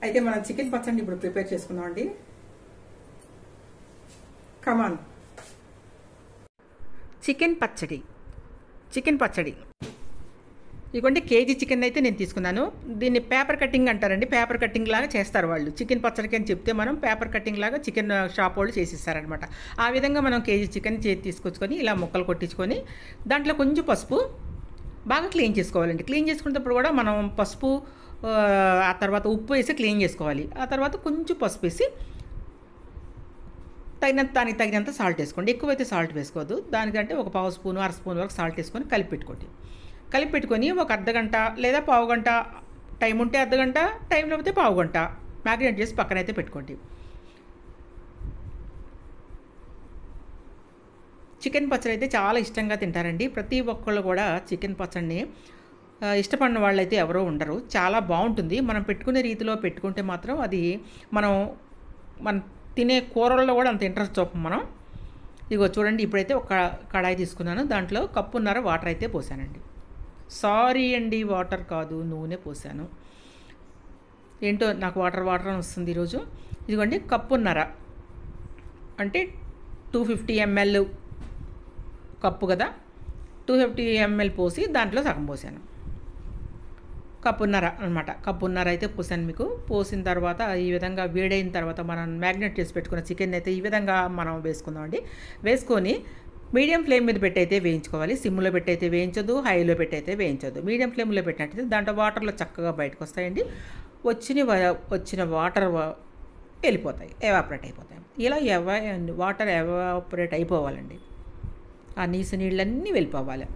అయితే మనం చికెన్ పచ్చడిని ఇప్పుడు ప్రిపేర్ చేసుకుందాం అండి. కమాన్. చికెన్ పచ్చడి ఇదిగోండి. కేజీ చికెన్ అయితే నేను తీసుకున్నాను. దీన్ని పేపర్ కటింగ్ అంటారండి. పేపర్ కటింగ్ లాగా చేస్తారు వాళ్ళు. చికెన్ పచ్చడికి అని చెప్తే మనం పేపర్ కటింగ్ లాగా చికెన్ షాప్ వాళ్ళు చేసిస్తారనమాట. ఆ విధంగా మనం కేజీ చికెన్ తీసుకొచ్చుకొని ఇలా ముక్కలు కొట్టించుకొని దాంట్లో కొంచెం పసుపు బాగా క్లీన్ చేసుకోవాలండి. క్లీన్ చేసుకునేటప్పుడు కూడా మనం పసుపు ఆ తర్వాత ఉప్పు వేసి క్లీన్ చేసుకోవాలి. ఆ తర్వాత కొంచెం పసుపు వేసి దానికి తగినంత సాల్ట్ వేసుకోండి. ఎక్కువైతే సాల్ట్ వేసుకోవద్దు. దానికంటే ఒక పావు స్పూను అర స్పూన్ వరకు సాల్ట్ వేసుకొని కలిపి పెట్టుకొని ఒక అర్ధగంట లేదా పావు గంట, టైం ఉంటే అర్ధగంట, టైం లేకపోతే పావు గంట మ్యాగ్నేట్ చేసి పక్కనైతే పెట్టుకోండి. చికెన్ పచ్చడి అయితే చాలా ఇష్టంగా తింటారండి. ప్రతి ఒక్కళ్ళు కూడా చికెన్ పచ్చడిని ఇష్టపడిన వాళ్ళైతే ఎవరో ఉండరు. చాలా బాగుంటుంది. మనం పెట్టుకునే రీతిలో పెట్టుకుంటే మాత్రం అది మనం తినే కూరల్లో కూడా అంత ఇంట్రెస్ట్ చూపం మనం. ఇదిగో చూడండి, ఇప్పుడైతే ఒక కడాయి తీసుకున్నాను. దాంట్లో కప్పున్నర వాటర్ అయితే పోసానండి. సారీ అండి, వాటర్ కాదు, నూనె పోసాను. ఏంటో నాకు వాటర్ అని వస్తుంది ఈరోజు. ఇదిగోండి, కప్పున్నర అంటే 250 ml కప్పు కదా, 250 ml పోసి దాంట్లో సగం పోసాను. కప్పున్నర అనమాట. కప్పున్నర అయితే పోసాను మీకు. పోసిన తర్వాత ఈ విధంగా వేడైన తర్వాత మనం మ్యాగ్నేట్ చేసి పెట్టుకున్న చికెన్ అయితే ఈ విధంగా మనం వేసుకుందామండి. వేసుకొని మీడియం ఫ్లేమ్ మీద పెట్టయితే వేయించుకోవాలి. సిమ్లో పెట్టయితే వేయించదు, హైలో పెట్టయితే వేయించదు. మీడియం ఫ్లేమ్లో పెట్టినట్టయితే దాంట్లో వాటర్లో చక్కగా బయటకు వస్తాయండి. వచ్చిన వాటర్ వెళ్ళిపోతాయి, ఎవాపరేట్ అయిపోతాయి. ఇలా వాటర్ ఎవాపరేట్ అయిపోవాలండి. ఆ నీళ్ళన్నీ వెళ్ళిపోవాలి.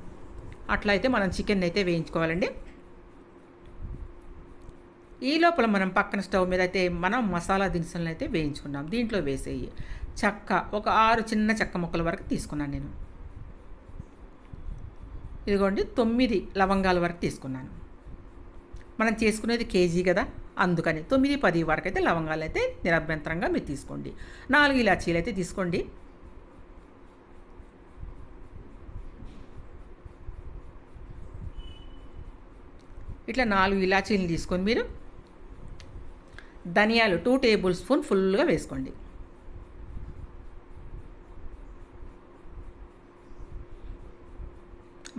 అట్లా అయితే మనం చికెన్ అయితే వేయించుకోవాలండి. ఈ లోపల మనం పక్కన స్టవ్ మీద అయితే మనం మసాలా దినుసులను అయితే వేయించుకున్నాం. దీంట్లో వేసేయి ఒక 6 చిన్న చెక్క ముక్కల వరకు తీసుకున్నాను నేను. ఇదిగోండి, 9 లవంగాల వరకు తీసుకున్నాను. మనం చేసుకునేది కేజీ కదా, అందుకని 9-10 వరకు అయితే లవంగాలు అయితే నిరభ్యంతరంగా మీరు తీసుకోండి. 4 ఇలాచీలు అయితే తీసుకోండి. ఇట్లా 4 ఇలాచీలు తీసుకొని మీరు ధనియాలు 2 టేబుల్ స్పూన్ ఫుల్గా వేసుకోండి.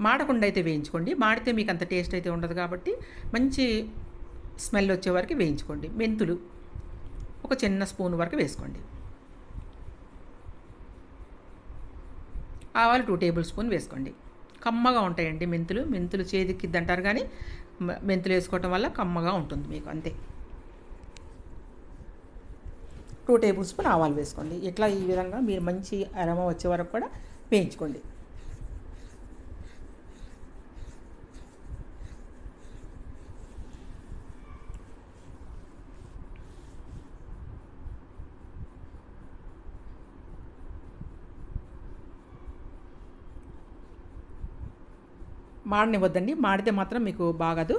మాడకుండా అయితే వేయించుకోండి. మాడితే మీకు అంత టేస్ట్ అయితే ఉండదు కాబట్టి మంచి స్మెల్ వచ్చే వరకు వేయించుకోండి. మెంతులు ఒక చిన్న స్పూన్ వరకు వేసుకోండి. ఆవాలు 2 టేబుల్ స్పూన్ వేసుకోండి. కమ్మగా ఉంటాయండి మెంతులు చేదిక్కిద్దంటారు కానీ మెంతులు వేసుకోవటం వల్ల కమ్మగా ఉంటుంది మీకు, అంతే. 2 టేబుల్ స్పూన్ ఆవాలు వేసుకోండి. ఇట్లా ఈ విధంగా మీరు మంచి అరోమా వచ్చే వరకు కూడా వేయించుకోండి. మాడనివ్వద్దండి, మాడితే మాత్రం మీకు బాగదు.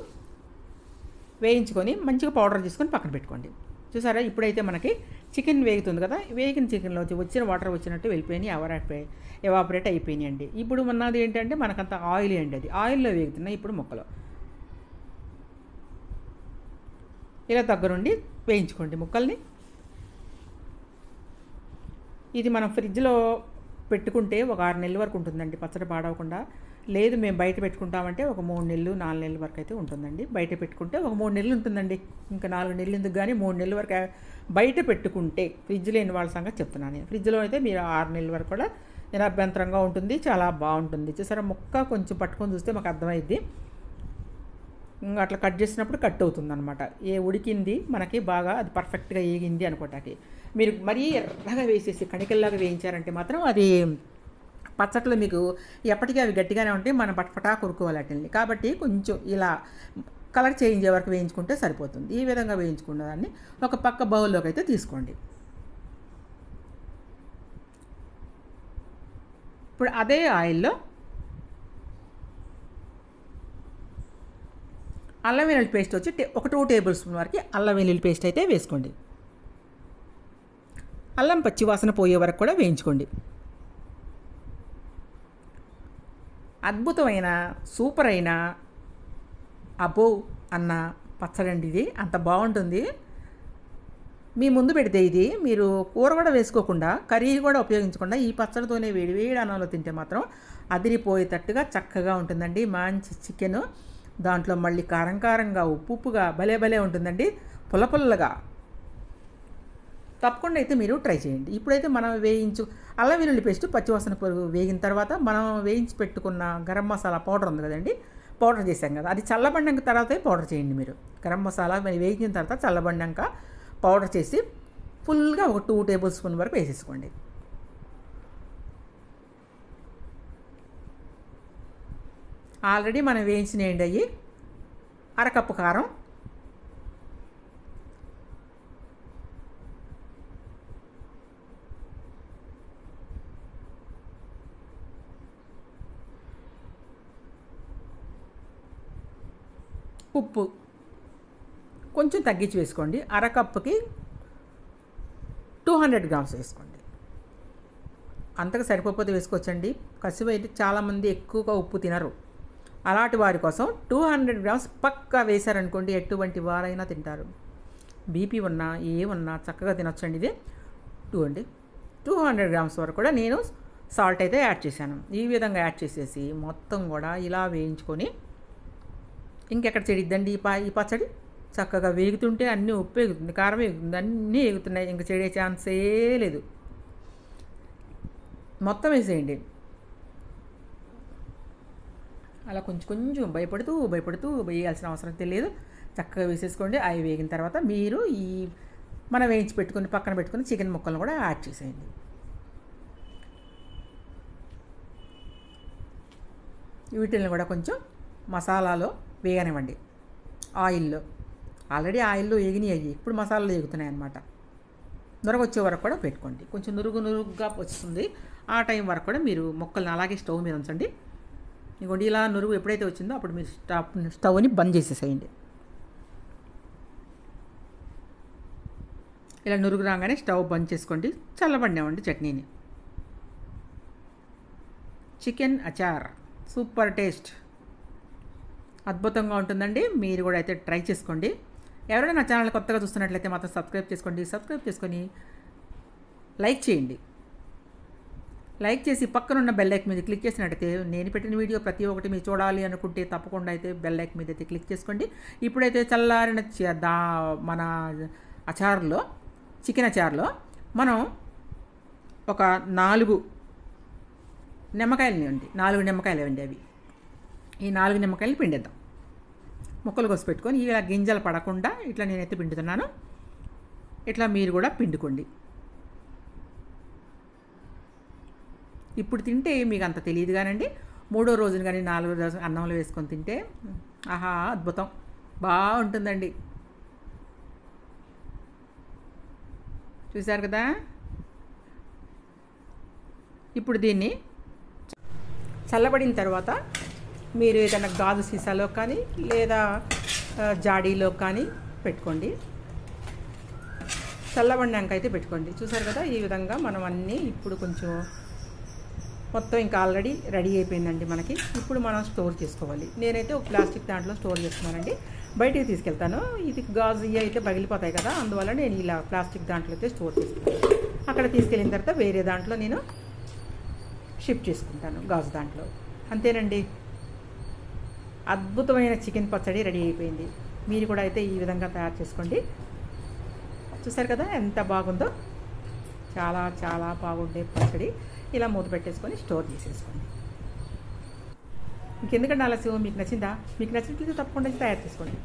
వేయించుకొని మంచిగా పౌడర్ చేసుకొని పక్కన పెట్టుకోండి. చూసారా, ఇప్పుడైతే మనకి చికెన్ వేగుతుంది కదా, వేగిన చికెన్లో వచ్చిన వాటర్ వచ్చినట్టు వెళ్ళిపోయినాయి, ఎవాపరేట్ అయిపోయినాయండి. ఇప్పుడు ఉన్నది ఏంటంటే మనకంత ఆయిల్ అండి, అది ఆయిల్లో వేగుతున్నాయి ఇప్పుడు ముక్కలు. ఇలా దగ్గరుండి వేయించుకోండి ముక్కల్ని. ఇది మనం ఫ్రిడ్జ్లో పెట్టుకుంటే ఒక 6 నెలల వరకు ఉంటుందండి పచ్చడి పాడవకుండా. లేదు మేము బయట పెట్టుకుంటామంటే ఒక 3 నెలలు 4 నెలల వరకు అయితే ఉంటుందండి. బయట పెట్టుకుంటే ఒక 3 నెలలు ఉంటుందండి. ఇంకా 4 నెలలు ఎందుకు కానీ 3 నెలల వరకు బయట పెట్టుకుంటే, ఫ్రిడ్జ్ లేని వాళ్ళ సంగతి చెప్తున్నాను నేను. ఫ్రిడ్జ్లో అయితే మీరు 6 నెలల వరకు కూడా నిరభ్యంతరంగా ఉంటుంది, చాలా బాగుంటుంది. చూసారా, ముక్క కొంచెం పట్టుకొని చూస్తే మాకు అర్థమైద్ది. ఇంకా అట్లా కట్ చేసినప్పుడు కట్ అవుతుంది అనమాట. ఉడికింది మనకి బాగా, అది పర్ఫెక్ట్గా ఏగింది అనుకోటానికి. మీరు మరీ ఎర్రగా వేసేసి కణికల్లాగా వేయించారంటే మాత్రం అది పచ్చట్లో మీకు ఎప్పటికీ అవి గట్టిగానే ఉంటాయి, మనం పటపటా కొరుకోవాలి వాటిని. కాబట్టి కొంచెం ఇలా కలర్ చేంజ్ అయ్యే వరకు వేయించుకుంటే సరిపోతుంది. ఈ విధంగా వేయించుకున్న దాన్ని ఒక పక్క బౌల్లోకి అయితే తీసుకోండి. ఇప్పుడు అదే ఆయిల్లో అల్లం వెల్లుల్లి పేస్ట్ వచ్చి ఒక 2 టేబుల్ స్పూన్ వరకు అల్లం వెల్లుల్లి పేస్ట్ అయితే వేసుకోండి. అల్లం పచ్చి వాసన పోయే వరకు కూడా వేయించుకోండి. అద్భుతమైన సూపర్ అయిన అబ్బో అన్న పచ్చడండి ఇది, అంత బాగుంటుంది. మీ ముందు పెడితే ఇది మీరు కూర కూడా వేసుకోకుండా కర్రీ కూడా ఉపయోగించకుండా ఈ పచ్చడితోనే వేడి వేడి అన్నంలో తింటే మాత్రం అదిరిపోయేటట్టుగా చక్కగా ఉంటుందండి. మంచి చికెను, దాంట్లో మళ్ళీ కారం కారంగా ఉప్పుగా భలే భలే ఉంటుందండి, పుల్ల పుల్లగా. తప్పకుండా అయితే మీరు ట్రై చేయండి. ఇప్పుడైతే మనం అల్లం వెల్లుల్లి పేస్ట్ పచ్చివాసన వేగిన తర్వాత మనం వేయించి పెట్టుకున్న గరం మసాలా పౌడర్ ఉంది కదండి, పౌడర్ చేసాం కదా, అది చల్లబడినాక తర్వాతే పౌడర్ చేయండి మీరు. గరం మసాలా వేయించిన తర్వాత చల్లబడినాక పౌడర్ చేసి ఫుల్గా ఒక 2 టేబుల్ స్పూన్ వరకు వేసేసుకోండి. ఆల్రెడీ మనం వేయించినాయండి అవి. అరకప్పు కారం, ఉప్పు కొంచెం తగ్గించి వేసుకోండి. అరకప్పుకి 200 గ్రామ్స్ వేసుకోండి. అంతగా సరిపోతే వేసుకోవచ్చండి. కసివి అయితే చాలామంది ఎక్కువగా ఉప్పు తినరు. అలాంటి వారి కోసం 200 గ్రామ్స్ పక్కా వేశారనుకోండి, ఎటువంటి వారైనా తింటారు. బీపీ ఉన్నా ఏమున్నా చక్కగా తినొచ్చండి. ఇది 200 గ్రామ్స్ వరకు కూడా నేను సాల్ట్ అయితే యాడ్ చేశాను. ఈ విధంగా యాడ్ చేసేసి మొత్తం కూడా ఇలా వేయించుకొని, ఇంకెక్కడ చెడిద్దండి ఈ పచ్చడి. చక్కగా వేగుతుంటే అన్నీ ఉప్పు ఎగుతుంది, కారం ఎగుతుంది, అన్నీ ఎగుతున్నాయి, ఇంకా చెడే ఛాన్సే లేదు. మొత్తం వేసేయండి. అలా కొంచెం కొంచెం భయపడుతూ వేయాల్సిన అవసరం తెలియదు. చక్కగా వేసేసుకోండి. అవి వేగిన తర్వాత మీరు మనం వేయించి పక్కన పెట్టుకుని చికెన్ ముక్కలను కూడా యాడ్ చేసేయండి. వీటిని కూడా కొంచెం మసాలాలో వేయనివ్వండి. ఆయిల్లో ఆల్రెడీ ఆయిల్లో వేగినాయి, ఇప్పుడు మసాలాలో వేగుతున్నాయి అన్నమాట. నురగ వచ్చే వరకు కూడా పెట్టుకోండి. కొంచెం నురుగుగా వస్తుంది. ఆ టైం వరకు కూడా మీరు ముక్కల్ని అలాగే స్టవ్ మీద ఉంచండి. ఇంకోటి ఇలా నురుగు ఎప్పుడైతే వచ్చిందో అప్పుడు మీరు స్టవ్ని బంద్ చేసేసేయండి. ఇలా నురుగు రాగానే స్టవ్ బంద్ చేసుకోండి. చల్లబడినామండి చట్నీని. చికెన్ అచార్ సూపర్ టేస్ట్, అద్భుతంగా ఉంటుందండి. మీరు కూడా అయితే ట్రై చేసుకోండి. ఎవరైనా నా ఛానల్ కొత్తగా చూస్తున్నట్లయితే మాత్రం సబ్స్క్రైబ్ చేసుకొని లైక్ చేయండి. లైక్ చేసి పక్కనున్న బెల్ ఐకాన్ మీద క్లిక్ చేసినట్టయితే నేను పెట్టిన వీడియో ప్రతి ఒక్కటి మీరు చూడాలి అనుకుంటే తప్పకుండా అయితే బెల్ ఐకాన్ మీద అయితే క్లిక్ చేసుకోండి. ఇప్పుడైతే చల్లారిన మన అచార్లో, చికెన్ అచార్లో మనం ఒక 4 నిమ్మకాయలు అండి, 4 నిమ్మకాయలు అండి అవి. ఈ 4 నిమ్మకాయలు పిండేద్దాం. ముక్కలు కోసి పెట్టుకొని ఇలా గింజలు పడకుండా ఇట్లా నేనైతే పిండుతున్నాను. ఇట్లా మీరు కూడా పిండుకోండి. ఇప్పుడు తింటే మీకు అంత తెలియదు కానండి, 3వ రోజున కానీ 4వ రోజు అన్నంలో వేసుకొని తింటే ఆహా అద్భుతం, బాగుంటుందండి. చూశారు కదా. ఇప్పుడు దీన్ని చల్లబడిన తర్వాత మీరు ఏదైనా గాజు సీసాలో కానీ లేదా జాడీలో కానీ పెట్టుకోండి. చల్లబడినాక అయితే పెట్టుకోండి. చూసారు కదా, ఈ విధంగా మనం అన్నీ ఇప్పుడు కొంచెం మొత్తం ఇంకా ఆల్రెడీ రెడీ అయిపోయిందండి మనకి. ఇప్పుడు మనం స్టోర్ చేసుకోవాలి. నేనైతే ఒక ప్లాస్టిక్ దాంట్లో స్టోర్ చేస్తున్నానండి. బయటికి తీసుకెళ్తాను. ఇది గాజు అయితే పగిలిపోతాయి కదా, అందువల్ల నేను ఇలా ప్లాస్టిక్ దాంట్లో అయితే స్టోర్ చేస్తాను. అక్కడ తీసుకెళ్ళిన తర్వాత వేరే దాంట్లో నేను షిఫ్ట్ చేసుకుంటాను, గాజు దాంట్లో. అంతేనండి, అద్భుతమైన చికెన్ పచ్చడి రెడీ అయిపోయింది. మీరు కూడా అయితే ఈ విధంగా తయారు చేసుకోండి. చూసారు కదా ఎంత బాగుందో, చాలా చాలా బాగుండే పచ్చడి. ఇలా మూత పెట్టేసుకొని స్టోర్ చేసేసుకోండి. ఇంకెందుకంటే ఆలస్యం, మీకు నచ్చిందా? మీకు నచ్చినట్లయితే తప్పకుండా తయారు చేసుకోండి.